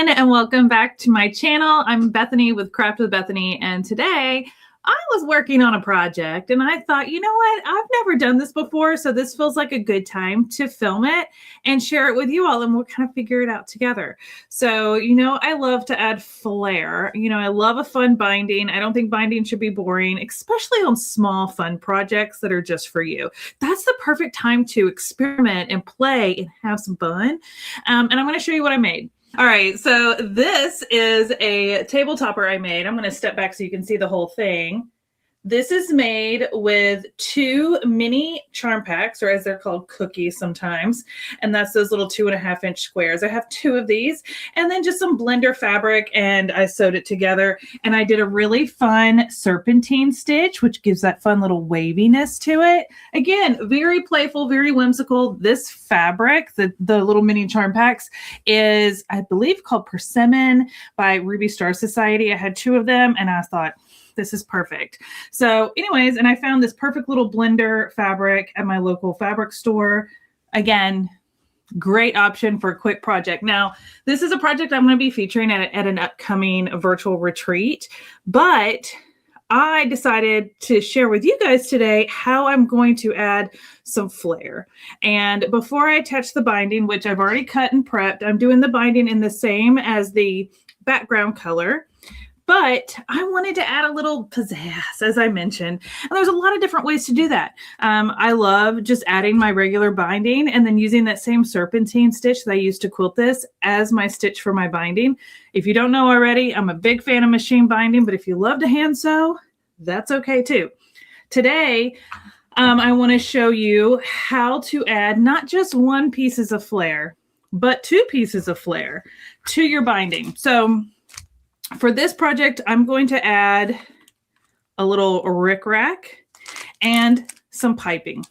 And welcome back to my channel. I'm Bethany with Craft with Bethany, and today I was working on a project and I thought, you know what, I've never done this before, so this feels like a good time to film it and share it with you all, and we'll kind of figure it out together. So, I love to add flair. I love a fun binding. I don't think binding should be boring, especially on small fun projects that are just for you. That's the perfect time to experiment and play and have some fun. And I'm going to show you what I made. All right, so this is a table topper I made. I'm going to step back so you can see the whole thing. This is made with 2 mini charm packs, or as they're called, cookies sometimes. And that's those little 2.5-inch squares. I have 2 of these, and then just some blender fabric, and I sewed it together. And I did a really fun serpentine stitch, which gives that fun little waviness to it. Again, very playful, very whimsical. This fabric, the little mini charm packs, is, I believe, called Persimmon by Ruby Star Society. I had 2 of them, and I thought, this is perfect. So anyways, and I found this perfect little blender fabric at my local fabric store. Again, great option for a quick project. Now, this is a project I'm going to be featuring at an upcoming virtual retreat, but I decided to share with you guys today how I'm going to add some flair. And before I attach the binding, which I've already cut and prepped, I'm doing the binding in the same as the background color. But I wanted to add a little pizzazz, as I mentioned. And there's a lot of different ways to do that. I love just adding my regular binding and then using that same serpentine stitch that I used to quilt this as my stitch for my binding. If you don't know already, I'm a big fan of machine binding, but if you love to hand sew, that's okay too. Today, I want to show you how to add not just 1 piece of flair, but 2 pieces of flair to your binding. So for this project, I'm going to add a little rickrack and some piping.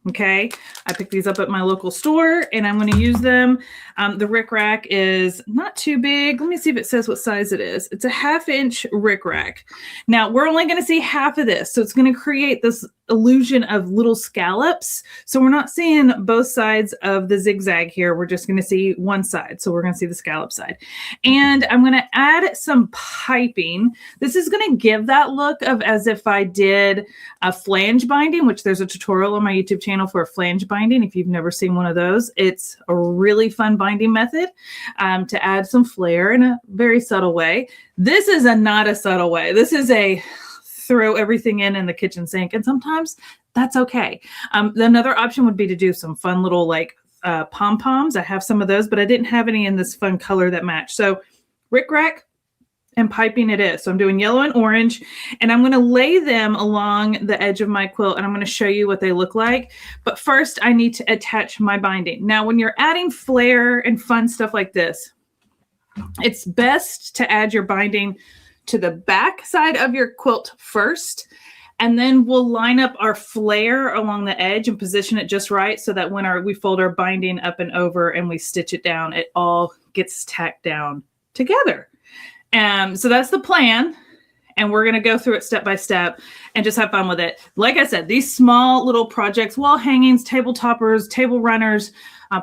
Okay, I picked these up at my local store and I'm going to use them. The rickrack is not too big. Let me see if it says what size it is. It's a 1/2-inch rickrack. Now we're only going to see half of this, so it's going to create this illusion of little scallops. So we're not seeing both sides of the zigzag here. We're just going to see one side. So we're going to see the scallop side. And I'm going to add some piping. This is going to give that look of as if I did a flange binding, which there's a tutorial on my YouTube channel for a flange binding. If you've never seen one of those, it's a really fun binding method to add some flair in a very subtle way. This is not a subtle way. This is a throw everything in the kitchen sink, and sometimes that's okay. Another option would be to do some fun little pom-poms. I have some of those, but I didn't have any in this fun color that match. So rickrack and piping it is. So I'm doing yellow and orange, and I'm going to lay them along the edge of my quilt, and I'm going to show you what they look like. But first, I need to attach my binding. Now, when you're adding flair and fun stuff like this, it's best to add your binding to the back side of your quilt first, and then we'll line up our flair along the edge and position it just right so that when we fold our binding up and over and we stitch it down, it all gets tacked down together. So that's the plan, and we're going to go through it step by step and just have fun with it. Like I said, these small little projects, wall hangings, table toppers, table runners,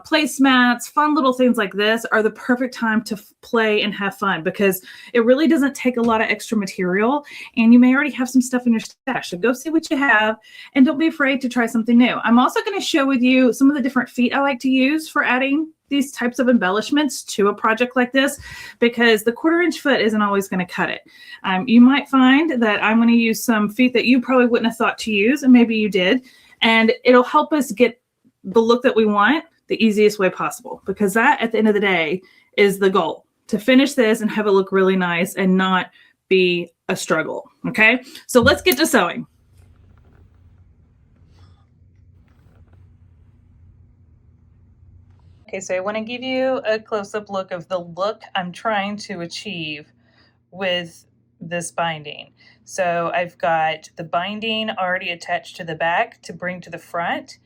placemats, fun little things like this are the perfect time to play and have fun, because it really doesn't take a lot of extra material, and you may already have some stuff in your stash. So go see what you have, and don't be afraid to try something new. I'm also going to share with you some of the different feet I like to use for adding these types of embellishments to a project like this, because the 1/4-inch foot isn't always going to cut it. You might find that I'm going to use some feet that you probably wouldn't have thought to use, and maybe you did, and it'll help us get the look that we want the easiest way possible, because that at the end of the day is the goal, to finish this and have it look really nice and not be a struggle. Okay, so let's get to sewing. Okay, so I want to give you a close-up look of the look I'm trying to achieve with this binding. So I've got the binding already attached to the back to bring to the front.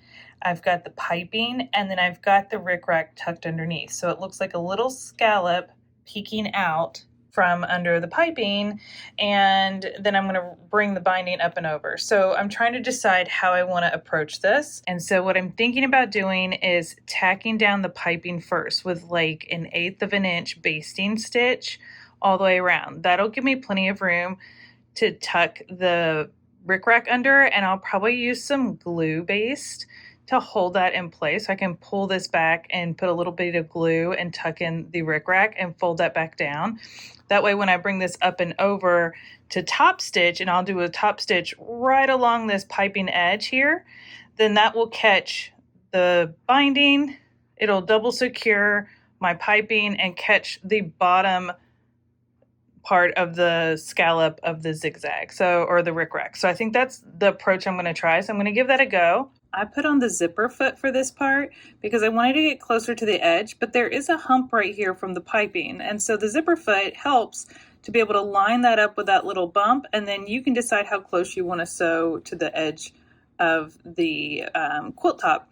I've got the piping, and then I've got the rickrack tucked underneath. So it looks like a little scallop peeking out from under the piping, and then I'm going to bring the binding up and over. So I'm trying to decide how I want to approach this. And so what I'm thinking about doing is tacking down the piping first with like 1/8 of an inch basting stitch all the way around. That'll give me plenty of room to tuck the rickrack under, and I'll probably use some glue based to hold that in place. I can pull this back and put a little bit of glue and tuck in the rickrack and fold that back down. That way when I bring this up and over to top stitch, and I'll do a top stitch right along this piping edge here, then that will catch the binding. It'll double secure my piping and catch the bottom part of the scallop of the zigzag, or the rickrack. So I think that's the approach I'm going to try. So I'm going to give that a go. I put on the zipper foot for this part because I wanted to get closer to the edge, but there is a hump right here from the piping. And so the zipper foot helps to be able to line that up with that little bump, and then you can decide how close you want to sew to the edge of the quilt top.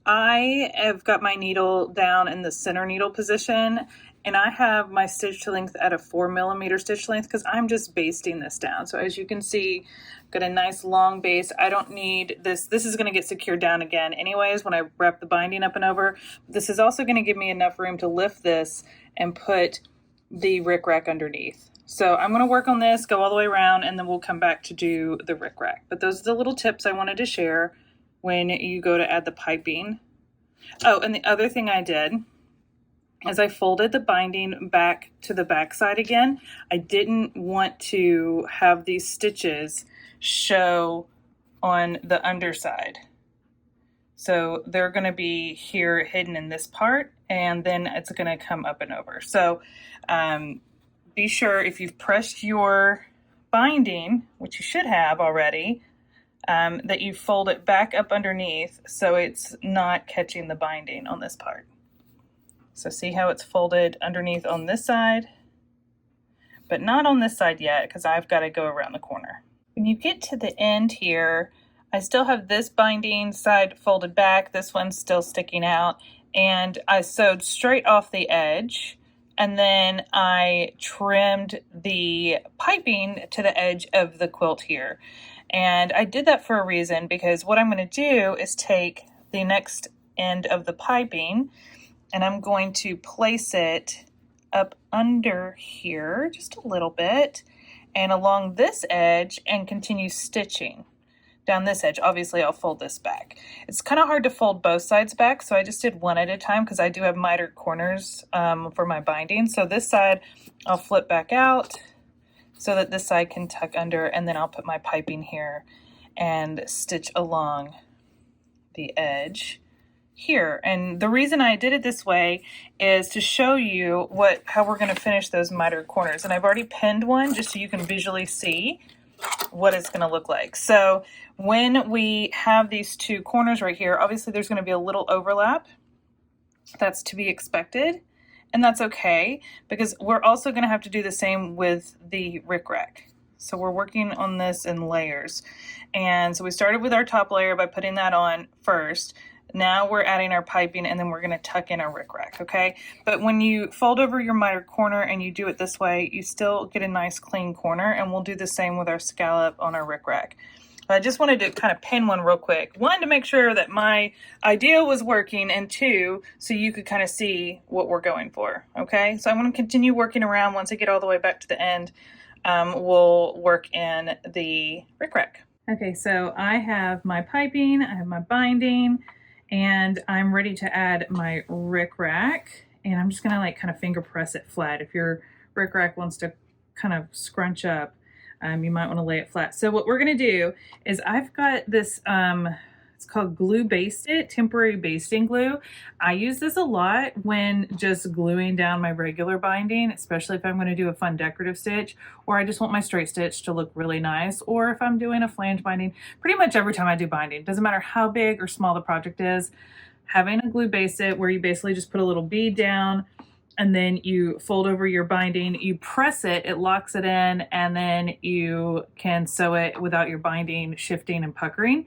I have got my needle down in the center needle position, and I have my stitch length at a 4mm stitch length because I'm just basting this down. So as you can see, I've got a nice long base. I don't need this. This is going to get secured down again anyways when I wrap the binding up and over. This is also going to give me enough room to lift this and put the rickrack underneath. So I'm going to work on this, go all the way around, and then we'll come back to do the rickrack. But those are the little tips I wanted to share when you go to add the piping. Oh, and the other thing I did as I folded the binding back to the back side again, I didn't want to have these stitches show on the underside. So they're going to be here hidden in this part, and then it's going to come up and over. So be sure if you've pressed your binding, which you should have already, that you fold it back up underneath so it's not catching the binding on this part. So see how it's folded underneath on this side, but not on this side yet because I've got to go around the corner. When you get to the end here, I still have this binding side folded back, this one's still sticking out, and I sewed straight off the edge, and then I trimmed the piping to the edge of the quilt here. And I did that for a reason, because what I'm going to do is take the next end of the piping and I'm going to place it up under here just a little bit and along this edge and continue stitching down this edge. Obviously I'll fold this back. It's kind of hard to fold both sides back, so I just did one at a time because I do have mitered corners for my binding. So this side I'll flip back out so that this side can tuck under, and then I'll put my piping here and stitch along the edge here. And the reason I did it this way is to show you how we're going to finish those mitered corners. And I've already pinned one just so you can visually see what it's going to look like. So when we have these two corners right here, obviously there's going to be a little overlap. That's to be expected, and that's okay, because we're also going to have to do the same with the rickrack. So we're working on this in layers. And so we started with our top layer by putting that on first. Now we're adding our piping, and then we're going to tuck in our rickrack, okay? But when you fold over your mitered corner and you do it this way, you still get a nice clean corner, and we'll do the same with our scallop on our rickrack. I just wanted to kind of pin one real quick. One, to make sure that my idea was working, and two, so you could kind of see what we're going for, okay? So I'm going to continue working around. Once I get all the way back to the end, we'll work in the rickrack. Okay, so I have my piping, I have my binding, and I'm ready to add my rickrack, and I'm just gonna like kind of finger press it flat. If your rickrack wants to kind of scrunch up, you might want to lay it flat. So what we're gonna do is I've got this, it's called Glue Baste-It, temporary basting glue. I use this a lot when just gluing down my regular binding, especially if I'm going to do a fun decorative stitch, or I just want my straight stitch to look really nice, or if I'm doing a flange binding. Pretty much every time I do binding, doesn't matter how big or small the project is, having a glue Baste-It where you basically just put a little bead down and then you fold over your binding, you press it, it locks it in, and then you can sew it without your binding shifting and puckering.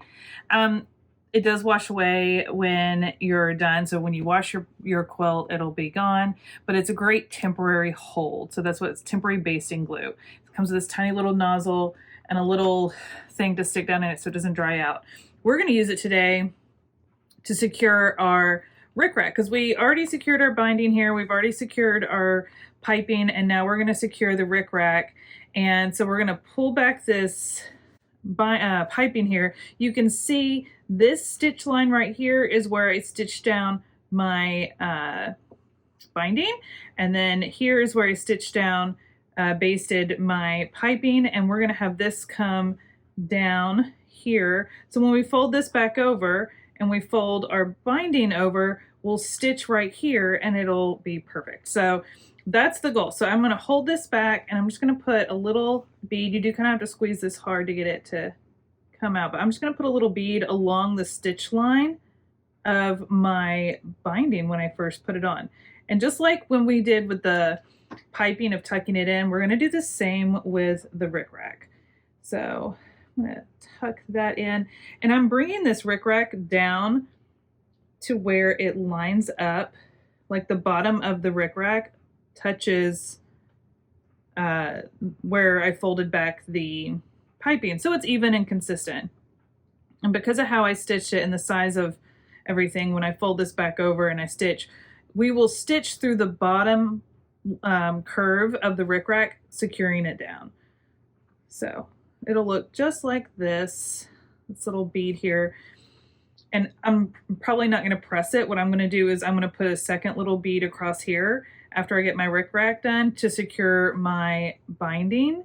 It does wash away when you're done. So when you wash your quilt, it'll be gone, but it's a great temporary hold. So that's what it's temporary basting glue. It comes with this tiny little nozzle and a little thing to stick down in it so it doesn't dry out. We're gonna use it today to secure our rickrack because we already secured our binding here. We've already secured our piping, and now we're gonna secure the rickrack. And so we're gonna pull back this piping here. You can see this stitch line right here is where I stitched down my binding, and then here is where I stitched down basted my piping, and we're going to have this come down here. So when we fold this back over and we fold our binding over, we'll stitch right here and it'll be perfect. So that's the goal. So I'm going to hold this back and I'm just going to put a little bead. You do kind of have to squeeze this hard to get it to come out, but I'm just going to put a little bead along the stitch line of my binding when I first put it on. And just like when we did with the piping of tucking it in, we're going to do the same with the rickrack. So I'm going to tuck that in, and I'm bringing this rickrack down to where it lines up, like the bottom of the rickrack touches where I folded back the piping, so it's even and consistent. And because of how I stitched it and the size of everything, when I fold this back over and I stitch, we will stitch through the bottom curve of the rickrack, securing it down. So it'll look just like this little bead here. And I'm probably not going to press it. What I'm going to do is I'm going to put a second little bead across here after I get my rickrack done to secure my binding.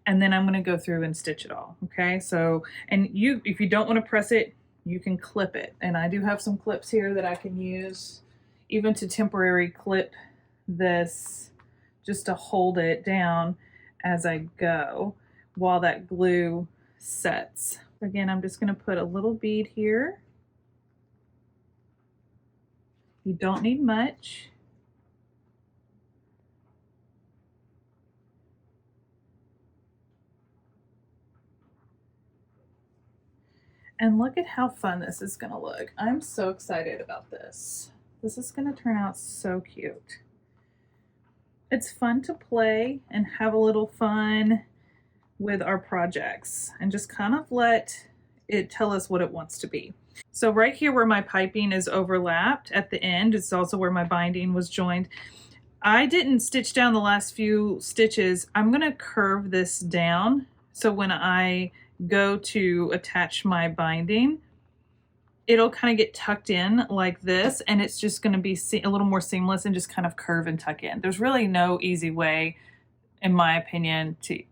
And then I'm going to go through and stitch it all. Okay. So, and if you don't want to press it, you can clip it. And I do have some clips here that I can use even to temporary clip this just to hold it down as I go while that glue sets. Again, I'm just going to put a little bead here. You don't need much. And look at how fun this is going to look. I'm so excited about this. This is going to turn out so cute. It's fun to play and have a little fun with our projects and just kind of let it tell us what it wants to be. So right here where my piping is overlapped at the end, it's also where my binding was joined. I didn't stitch down the last few stitches. I'm going to curve this down so when I go to attach my binding, it'll kind of get tucked in like this, and it's just going to be a little more seamless and just kind of curve and tuck in. There's really no easy way, in my opinion, to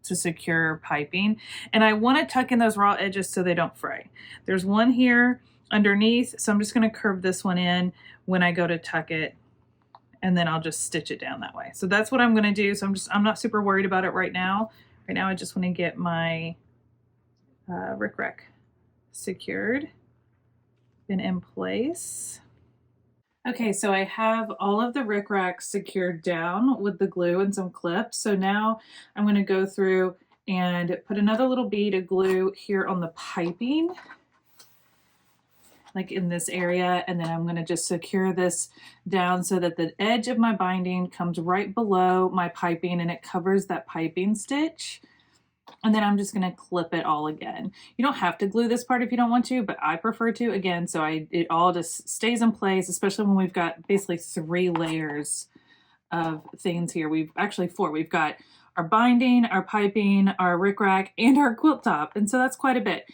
secure piping. And I want to tuck in those raw edges so they don't fray. There's one here underneath, so I'm just going to curve this one in when I go to tuck it, and then I'll just stitch it down that way. So that's what I'm going to do. So I'm not super worried about it right now. Right now I just want to get my rickrack secured and in place. Okay, so I have all of the rickrack secured down with the glue and some clips. So now I'm going to go through and put another little bead of glue here on the piping, like in this area, and then I'm going to just secure this down so that the edge of my binding comes right below my piping and it covers that piping stitch. And then I'm just going to clip it all again. You don't have to glue this part if you don't want to, but I prefer to, again, so it all just stays in place, especially when we've got basically 3 layers of things here. We've actually 4. We've got our binding, our piping, our rickrack, and our quilt top. And so that's quite a bit.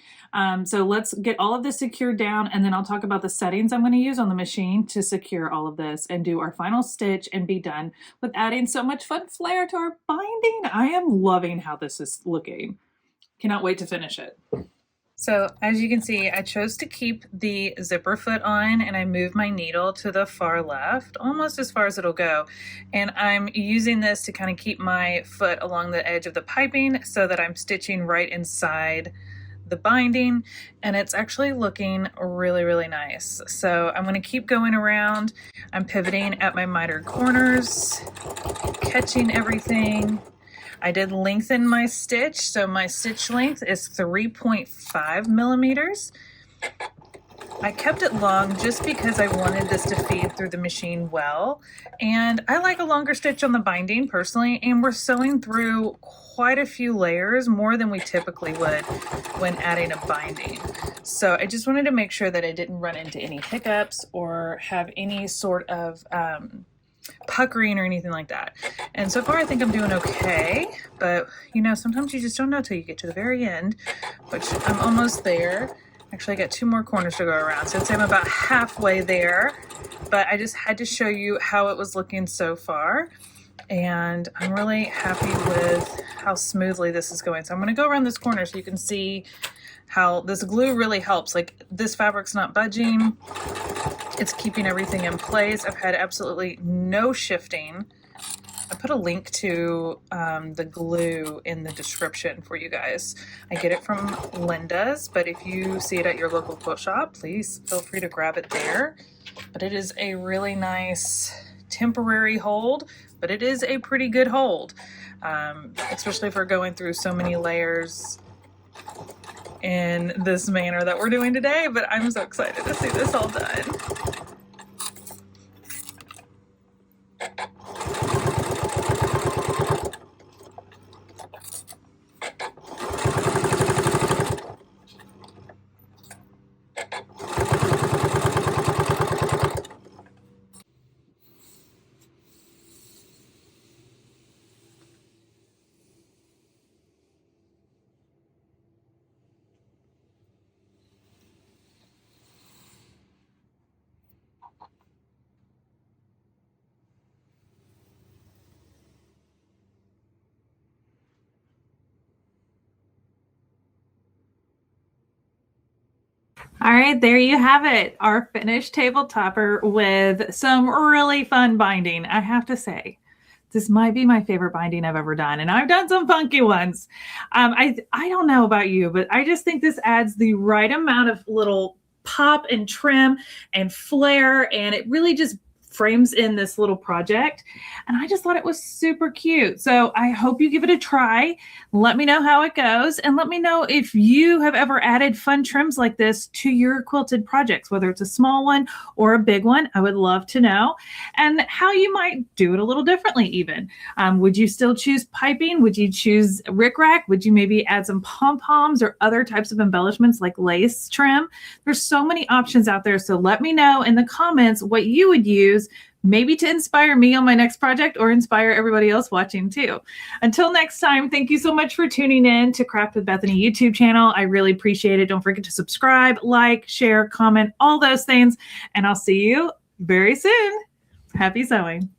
So let's get all of this secured down, and then I'll talk about the settings I'm going to use on the machine to secure all of this and do our final stitch and be done with adding so much fun flair to our binding. I am loving how this is looking. Cannot wait to finish it. So as you can see, I chose to keep the zipper foot on, and I moved my needle to the far left, almost as far as it'll go. And I'm using this to kind of keep my foot along the edge of the piping so that I'm stitching right inside the binding, and it's actually looking really, really nice. So I'm going to keep going around. I'm pivoting at my mitered corners, catching everything. I did lengthen my stitch, so my stitch length is 3.5 millimeters. I kept it long just because I wanted this to feed through the machine well. And I like a longer stitch on the binding personally, and we're sewing through quite a few layers, more than we typically would when adding a binding. So I just wanted to make sure that I didn't run into any hiccups or have any sort of puckering or anything like that. And so far I think I'm doing okay, but you know, sometimes you just don't know till you get to the very end, which I'm almost there. Actually, I got 2 more corners to go around, so I'd say I'm about halfway there, but I just had to show you how it was looking so far, and I'm really happy with how smoothly this is going. So I'm going to go around this corner so you can see how this glue really helps. Like, this fabric's not budging. It's keeping everything in place. I've had absolutely no shifting. I put a link to the glue in the description for you guys. I get it from Linda's, but if you see it at your local quilt shop, please feel free to grab it there. But it is a really nice temporary hold, but it is a pretty good hold, especially if we're going through so many layers in this manner that we're doing today. But I'm so excited to see this all done. All right, there you have it, our finished table topper with some really fun binding. I have to say, this might be my favorite binding I've ever done, and I've done some funky ones. I don't know about you, but I just think this adds the right amount of little pop and trim and flair, and it really just frames in this little project, and I just thought it was super cute. So I hope you give it a try. Let me know how it goes, and let me know if you have ever added fun trims like this to your quilted projects, whether it's a small one or a big one. I would love to know, and how you might do it a little differently even. Would you still choose piping? Would you choose rickrack? Would you maybe add some pom-poms or other types of embellishments like lace trim? There's so many options out there, so let me know in the comments what you would use, maybe to inspire me on my next project or inspire everybody else watching too. Until next time, thank you so much for tuning in to Craft with Bethany YouTube channel. I really appreciate it. Don't forget to subscribe, like, share, comment, all those things, and I'll see you very soon. Happy sewing.